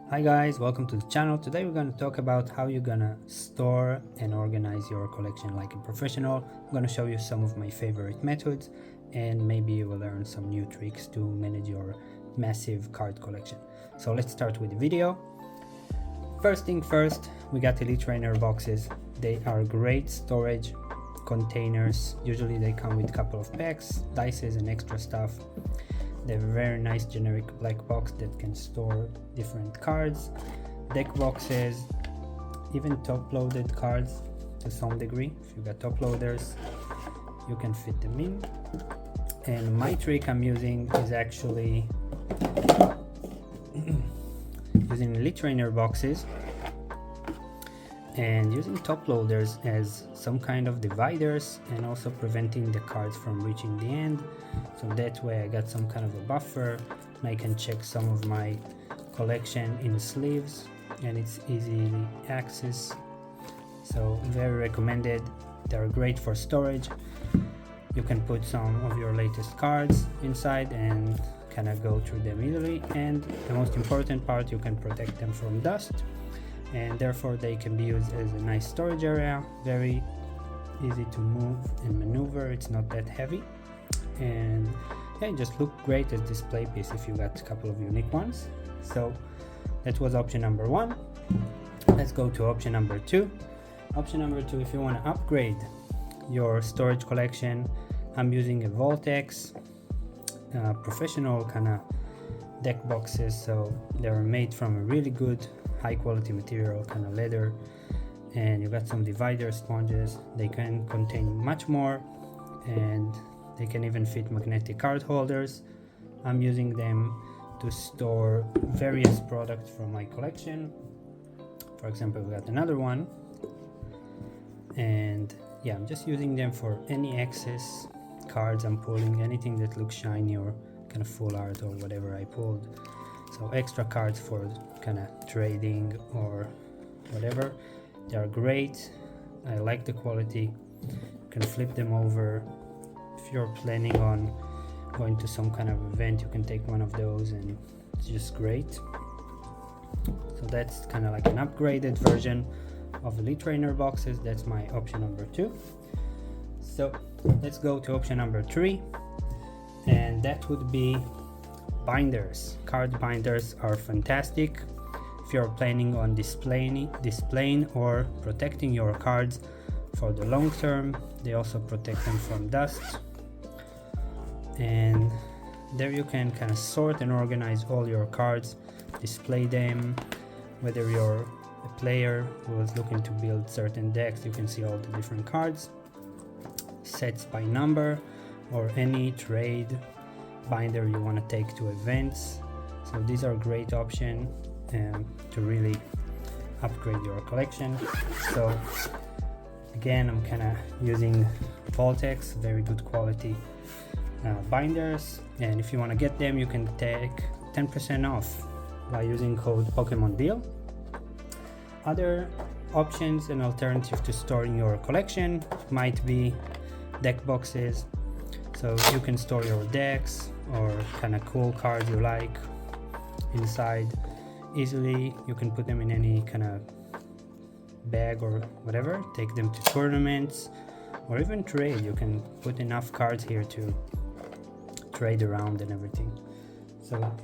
Hi guys, welcome to the channel. Today we're going to talk about how you're gonna store and organize your collection like a professional. I'm going to show you some of my favorite methods and maybe you will learn some new tricks to manage your massive card collection. So let's start with the video. First thing first, we got Elite Trainer boxes. They are great storage containers. Usually they come with a couple of packs, dices and extra stuff. They have a very nice generic black box that can store different cards, deck boxes, even top-loaded cards to some degree. If you got top loaders, you can fit them in. And my trick I'm using is actually using Elite Trainer boxes and using top loaders as some kind of dividers and also preventing the cards from reaching the end. So that way I got some kind of a buffer and I can check some of my collection in sleeves and it's easily accessed. So very recommended. They're great for storage. You can put some of your latest cards inside and kind of go through them easily, and the most important part, you can protect them from dust and therefore they can be used as a nice storage area. Very easy to move and maneuver. It's not that heavy and yeah, just look great as display piece if you got a couple of unique ones. So that was option number one. Let's go to option number two. Option number two, if you want to upgrade your storage collection, I'm using a Voltex professional kind of deck boxes. So they're made from a really good high quality material, kind of leather, and you got some divider sponges. They can contain much more and they can even fit magnetic card holders. I'm using them to store various products from my collection. For example, we got another one, and yeah, I'm just using them for any excess cards I'm pulling, anything that looks shiny or kind of full art or whatever I pulled. So extra cards for kind of trading or whatever. They are great. I like the quality. You can flip them over. If you're planning on going to some kind of event, you can take one of those and it's just great. So that's kind of like an upgraded version of Elite Trainer boxes. That's my option number two. So let's go to option number three, and that would be binders. Card binders are fantastic if you're planning on displaying or protecting your cards for the long term. They also protect them from dust, and there you can kind of sort and organize all your cards, display them. Whether you're a player who is looking to build certain decks, you can see all the different cards, sets by number, or any trade binder you want to take to events. So these are great options to really upgrade your collection. So again, I'm kind of using Voltex, very good quality binders, and if you want to get them, you can take 10% off by using code PokemonDeal. Other options and alternatives to storing your collection might be deck boxes. So you can store your decks or kind of cool cards you like inside easily. You can put them in any kind of bag or whatever, take them to tournaments or even trade. You can put enough cards here to trade around and everything. So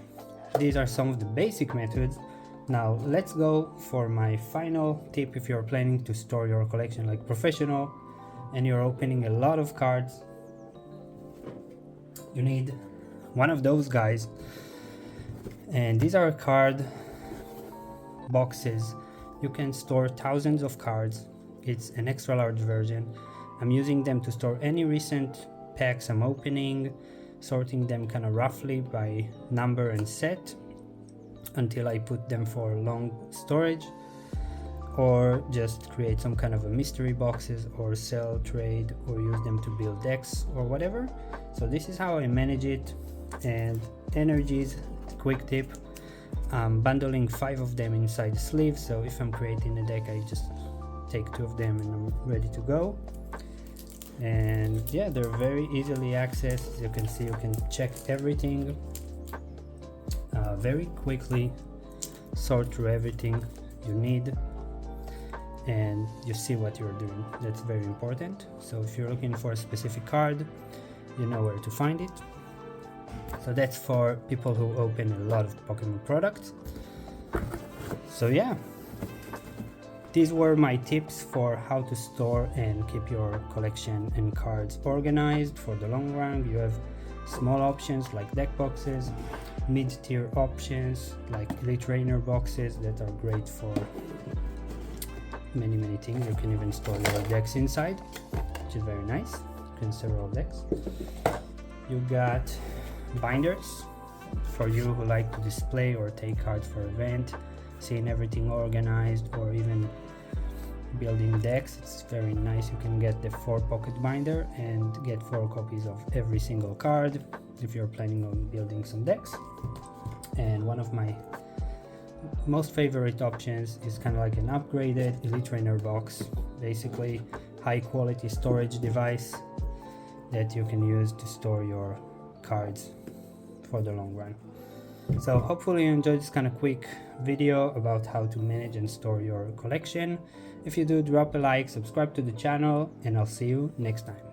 these are some of the basic methods. Now let's go for my final tip. If you're planning to store your collection like professional and you're opening a lot of cards, you need one of those guys, and these are card boxes. You can store thousands of cards. It's an extra large version. I'm using them to store any recent packs I'm opening, sorting them kind of roughly by number and set until I put them for long storage, or just create some kind of a mystery boxes or sell, trade, or use them to build decks or whatever. So this is how I manage it. And energies, quick tip, I'm bundling 5 of them inside the sleeve. So if I'm creating a deck, I just take 2 of them and I'm ready to go. And yeah, they're very easily accessed. As you can see, you can check everything very quickly. sort through everything you need, and you see what you're doing. That's very important. So if you're looking for a specific card, you know where to find it. So that's for people who open a lot of Pokemon products. So yeah, these were my tips for how to store and keep your collection and cards organized for the long run. You have small options like deck boxes, mid-tier options like Elite Trainer boxes that are great for many things. You can even store your decks inside, which is very nice. You can several decks. You got binders for you who like to display or take cards for event, seeing everything organized, or even building decks. It's very nice. You can get the 4-pocket binder and get 4 copies of every single card if you're planning on building some decks. And one of my most favorite options is kind of like an upgraded Elite Trainer box, basically high quality storage device that you can use to store your cards for the long run. So hopefully you enjoyed this kind of quick video about how to manage and store your collection. If you do, drop a like, subscribe to the channel, and I'll see you next time.